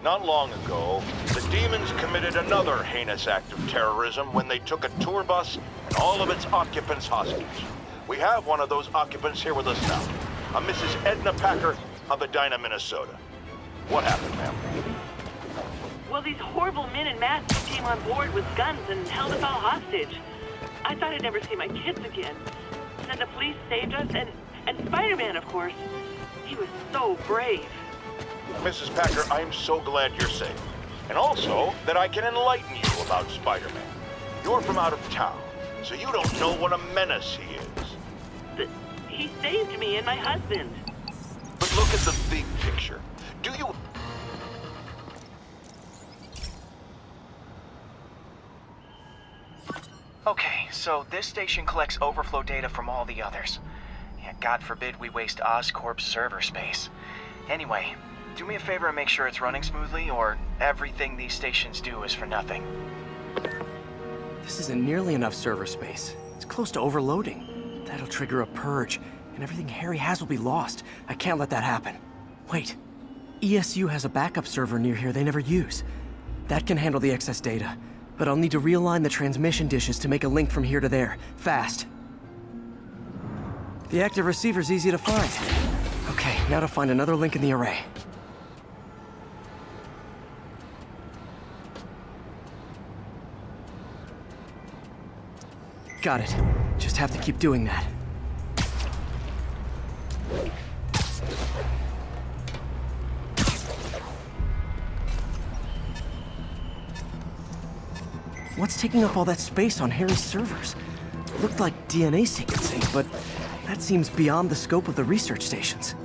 Not long ago, the demons committed another heinous act of terrorism when they took a tour bus and all of its occupants hostage. We have one of those occupants here with us now, a Mrs. Edna Packer of Edina, Minnesota. What happened, ma'am? Well, these horrible men in masks came on board with guns and held us all hostage. I thought I'd never see my kids again. Then the police saved us, and Spider-Man, of course. He was so brave. Mrs. Packer, I'm so glad you're safe. And also that I can enlighten you about Spider-Man. You're from out of town, so you don't know what a menace he is. He saved me and my husband. But look at the big picture. Do you... Okay, so this station collects overflow data from all the others. Yeah, God forbid we waste Oscorp's server space. Anyway, do me a favor and make sure it's running smoothly, or everything these stations do is for nothing. This isn't nearly enough server space. It's close to overloading. That'll trigger a purge, and everything Harry has will be lost. I can't let that happen. Wait. ESU has a backup server near here they never use. That can handle the excess data, but I'll need to realign the transmission dishes to make a link from here to there, fast. The active receiver's easy to find. Okay, now to find another link in the array. Got it. Just have to keep doing that. What's taking up all that space on Harry's servers? Looked like DNA sequencing, but that seems beyond the scope of the research stations.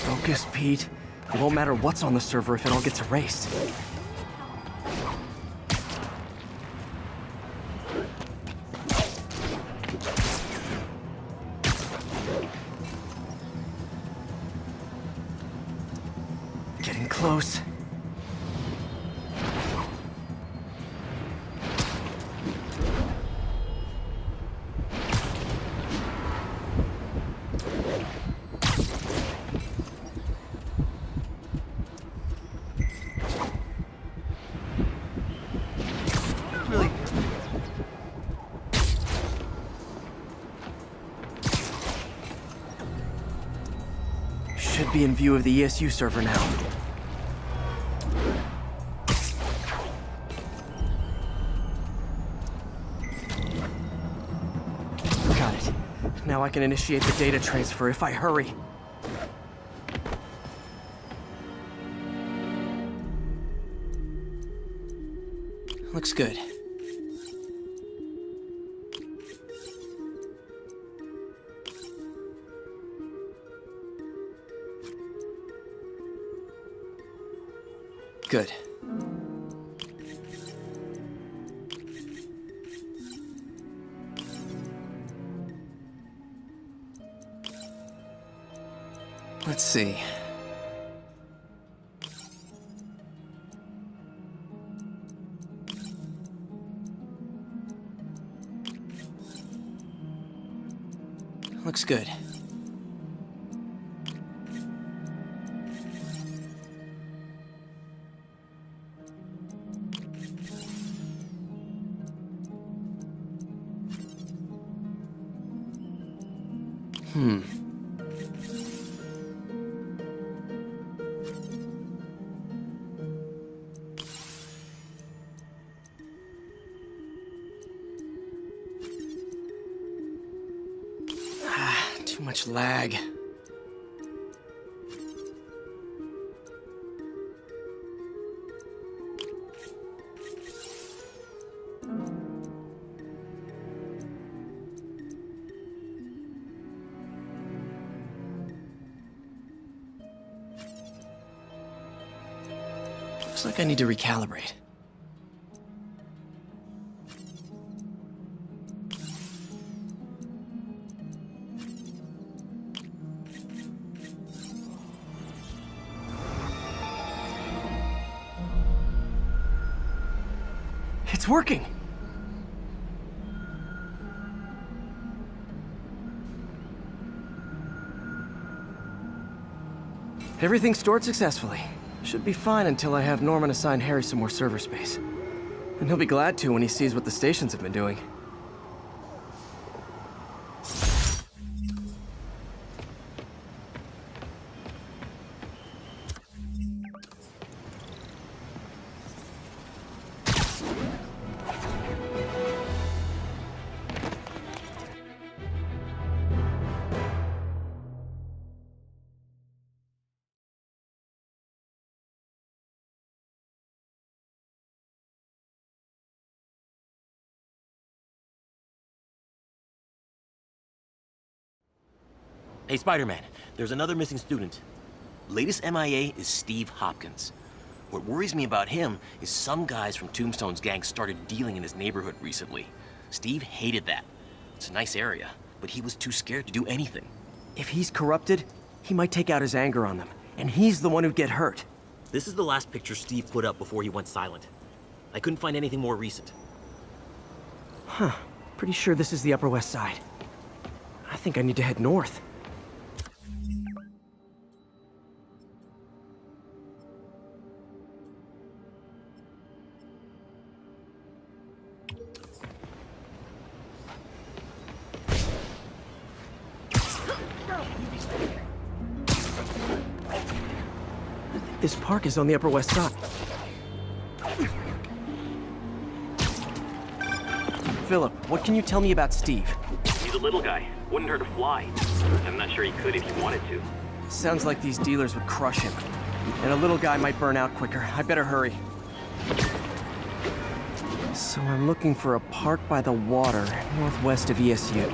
Focus, Pete. It won't matter what's on the server if it all gets erased. Getting close. Really? Should be in view of the ESU server now. Got it. Now I can initiate the data transfer if I hurry. Looks good. Good. Let's see. Looks good. Too much lag. Looks like I need to recalibrate. It's working! Everything stored successfully. Should be fine until I have Norman assign Harry some more server space. And he'll be glad to when he sees what the stations have been doing. Hey, Spider-Man, there's another missing student. Latest MIA is Steve Hopkins. What worries me about him is some guys from Tombstone's gang started dealing in his neighborhood recently. Steve hated that. It's a nice area, but he was too scared to do anything. If he's corrupted, he might take out his anger on them, and he's the one who'd get hurt. This is the last picture Steve put up before he went silent. I couldn't find anything more recent. Huh. Pretty sure this is the Upper West Side. I think I need to head north. This park is on the Upper West Side. Philip, what can you tell me about Steve? He's a little guy. Wouldn't hurt to fly. I'm not sure he could if he wanted to. Sounds like these dealers would crush him. And a little guy might burn out quicker. I better hurry. So I'm looking for a park by the water, northwest of ESU.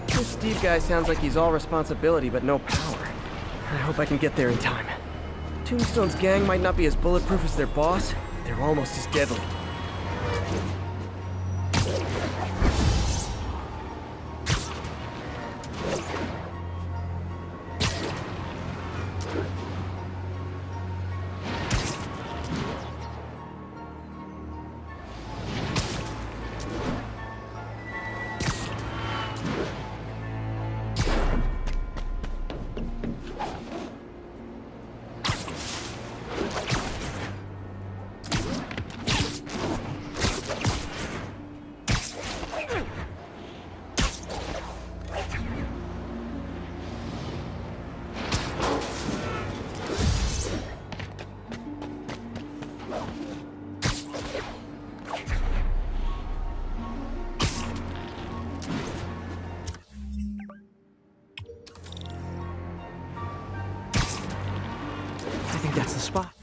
This Steve guy sounds like he's all responsibility but no power. I hope I can get there in time. Tombstone's gang might not be as bulletproof as their boss, but they're almost as deadly. I think that's the spot.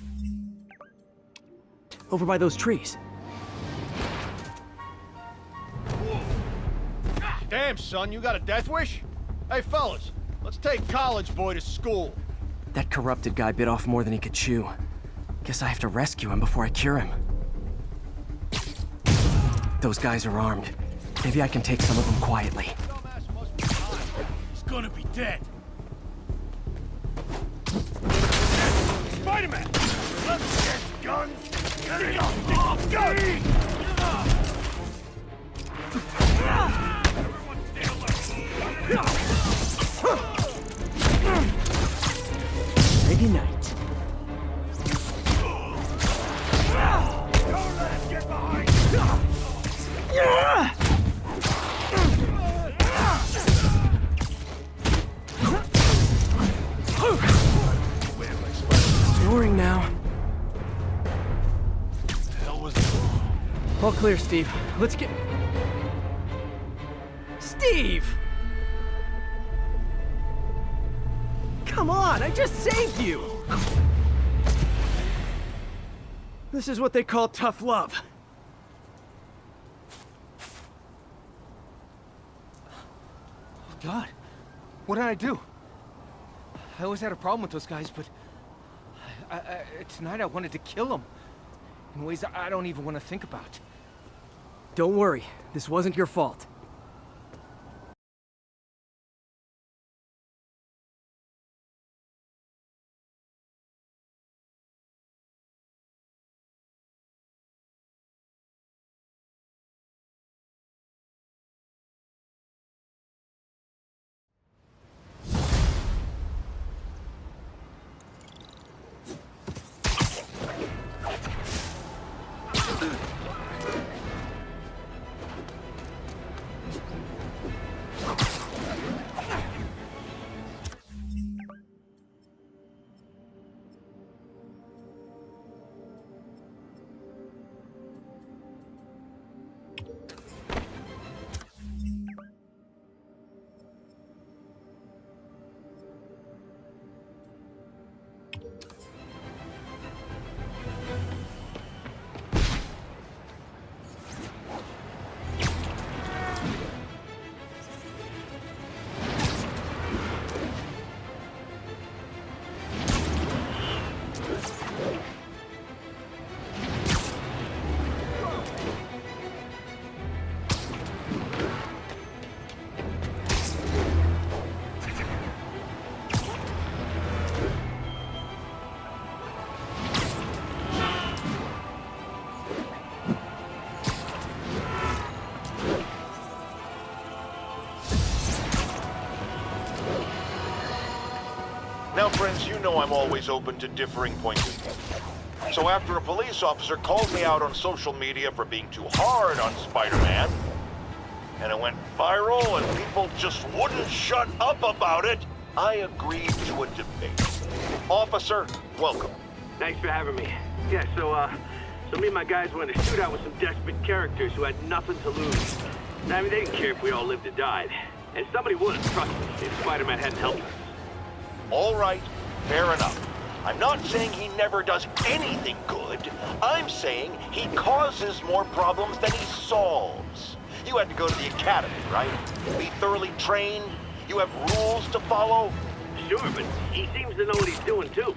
Over by those trees. Damn, son, you got a death wish? Hey, fellas, let's take college boy to school. That corrupted guy bit off more than he could chew. Guess I have to rescue him before I cure him. Those guys are armed. Maybe I can take some of them quietly. He's gonna be dead. Spider-Man! Let's get guns! Get off guns! Everyone stay alert! Ready night. Don't let him get behind! Snoring now. Hell was All clear, Steve. Let's get... Steve! Come on, I just saved you! This is what they call tough love. God. What did I do? I always had a problem with those guys, but... tonight I wanted to kill them. In ways I don't even want to think about. Don't worry, this wasn't your fault. Now, friends, you know I'm always open to differing points of view. So after a police officer called me out on social media for being too hard on Spider-Man, and it went viral and people just wouldn't shut up about it, I agreed to a debate. Officer, welcome. Thanks for having me. Yeah, so me and my guys went to shoot out with some desperate characters who had nothing to lose. I mean, they didn't care if we all lived or died. And somebody would have, trust me, if Spider-Man hadn't helped us. All right, fair enough. I'm not saying he never does anything good. I'm saying he causes more problems than he solves. You had to go to the academy, right? Be thoroughly trained? You have rules to follow? Sure, but he seems to know what he's doing, too.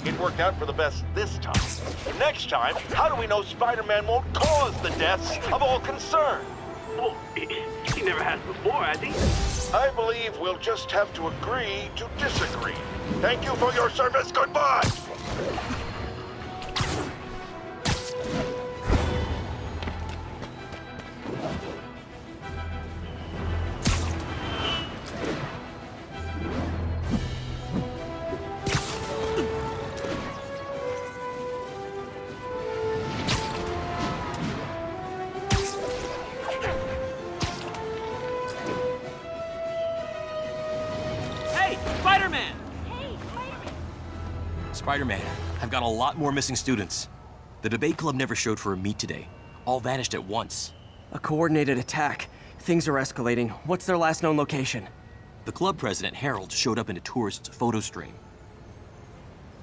It worked out for the best this time. Next time, how do we know Spider-Man won't cause the deaths of all concerned? Well, he never has before, has he? I believe we'll just have to agree to disagree. Thank you for your service. Goodbye! Spider-Man! Spider-Man, I've got a lot more missing students. The debate club never showed for a meet today. All vanished at once. A coordinated attack. Things are escalating. What's their last known location? The club president, Harold, showed up in a tourist's photo stream.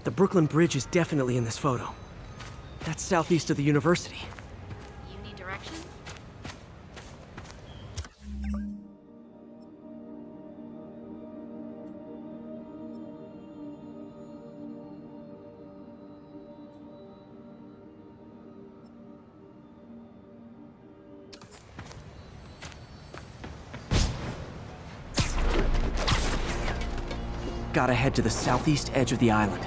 The Brooklyn Bridge is definitely in this photo. That's southeast of the university. You need directions? Gotta head to the southeast edge of the island.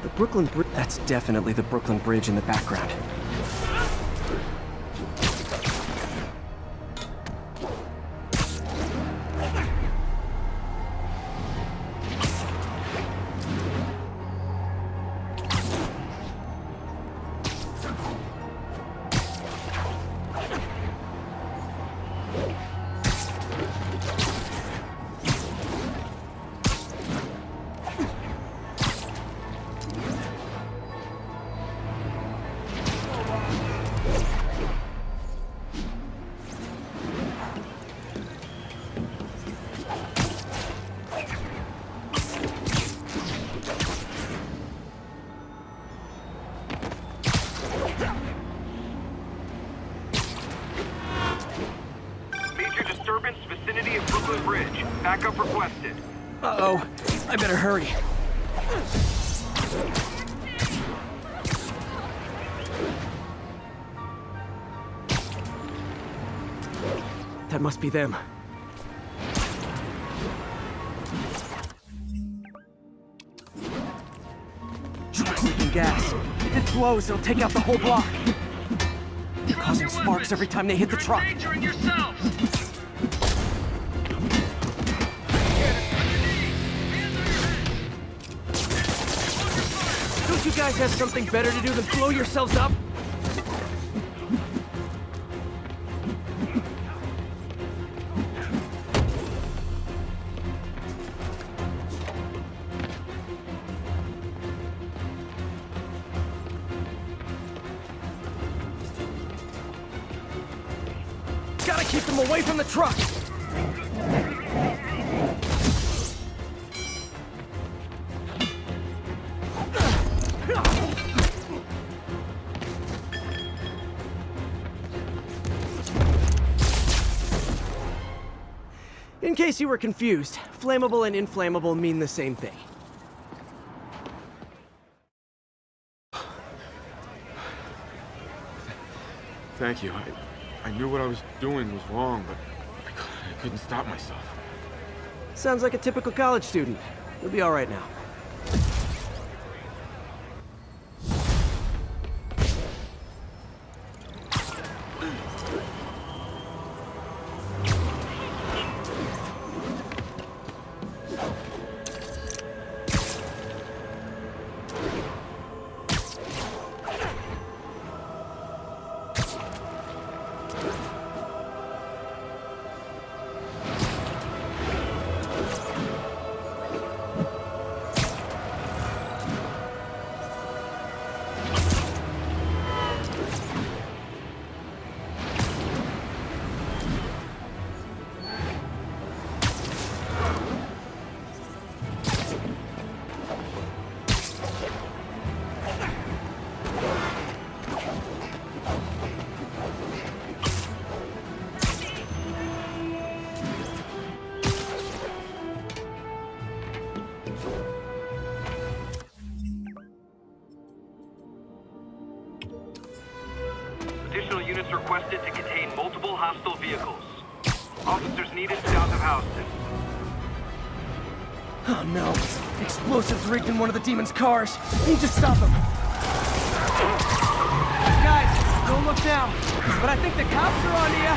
The Brooklyn Bridge. That's definitely the Brooklyn Bridge in the background. Backup requested. Uh-oh. I better hurry. That must be them. Leaking gas. If it blows, it'll take out the whole block. They're causing sparks every time they hit the truck. Endangering yourselves! Don't you guys have something better to do than blow yourselves up? Gotta keep them away from the truck! In case you were confused, flammable and inflammable mean the same thing. Thank you. I knew what I was doing was wrong, but I couldn't stop myself. Sounds like a typical college student. You'll be all right now. Additional units requested to contain multiple hostile vehicles. Officers needed south of Houston. Oh no. Explosives rigged in one of the demon's cars. Need to stop them. Guys, don't look now. But I think the cops are on to you.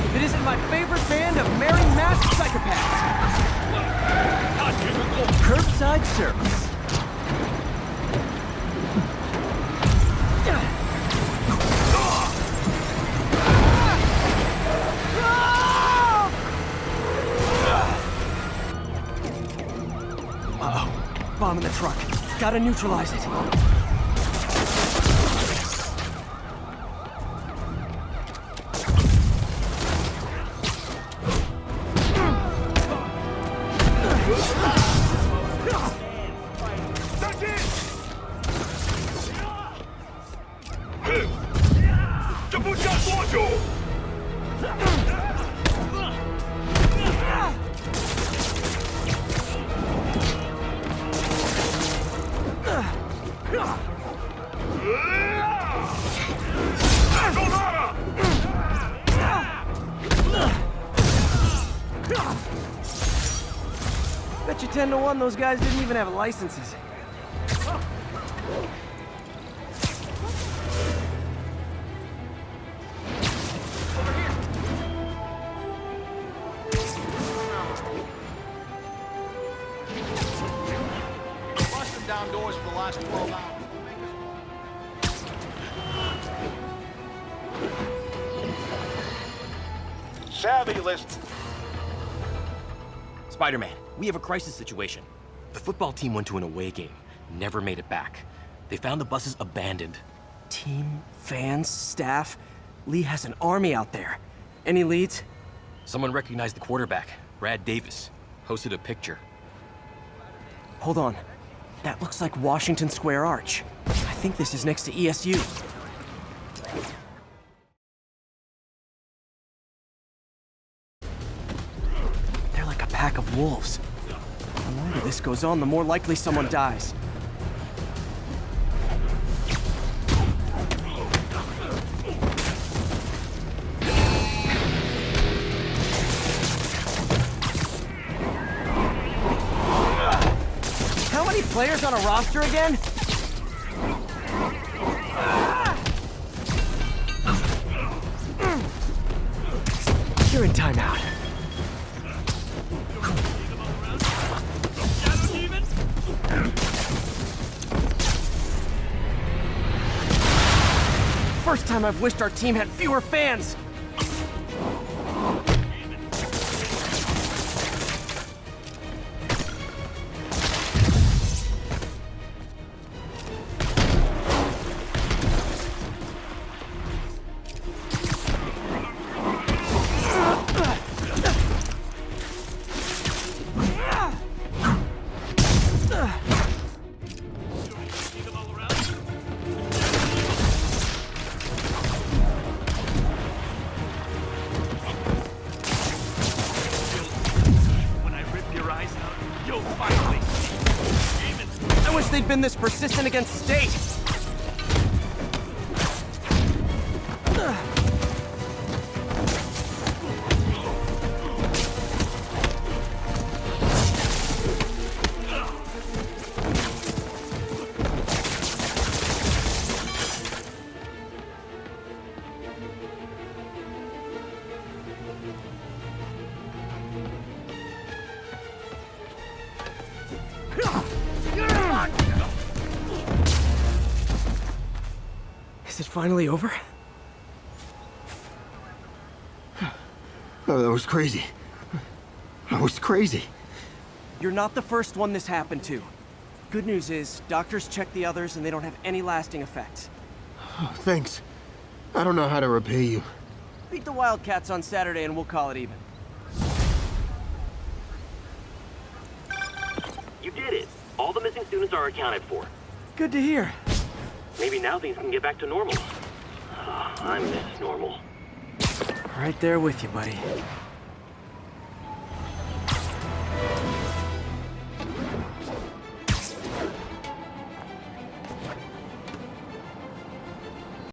If it isn't my favorite band of merry masked psychopaths. Curbside service. Uh-oh. Bomb in the truck. Gotta neutralize it. Bet you 10 to 1 those guys didn't even have licenses. Bust them down doors for the last 12 hours. Savvy list. Spider-Man, we have a crisis situation. The football team went to an away game, never made it back. They found the buses abandoned. Team, fans, staff. Lee has an army out there. Any leads? Someone recognized the quarterback, Brad Davis. Posted a picture. Hold on. That looks like Washington Square Arch. I think this is next to ESU. They're like a pack of wolves. The longer this goes on, the more likely someone dies. How many players on a roster again? You're in timeout. First time I've wished our team had fewer fans. I wish they'd been this persistent against State. Is it finally over? Oh, that was crazy. That was crazy. You're not the first one this happened to. Good news is, doctors checked the others and they don't have any lasting effects. Oh, thanks. I don't know how to repay you. Beat the Wildcats on Saturday and we'll call it even. You did it. All the missing students are accounted for. Good to hear. Maybe now things can get back to normal. I miss normal. Right there with you, buddy.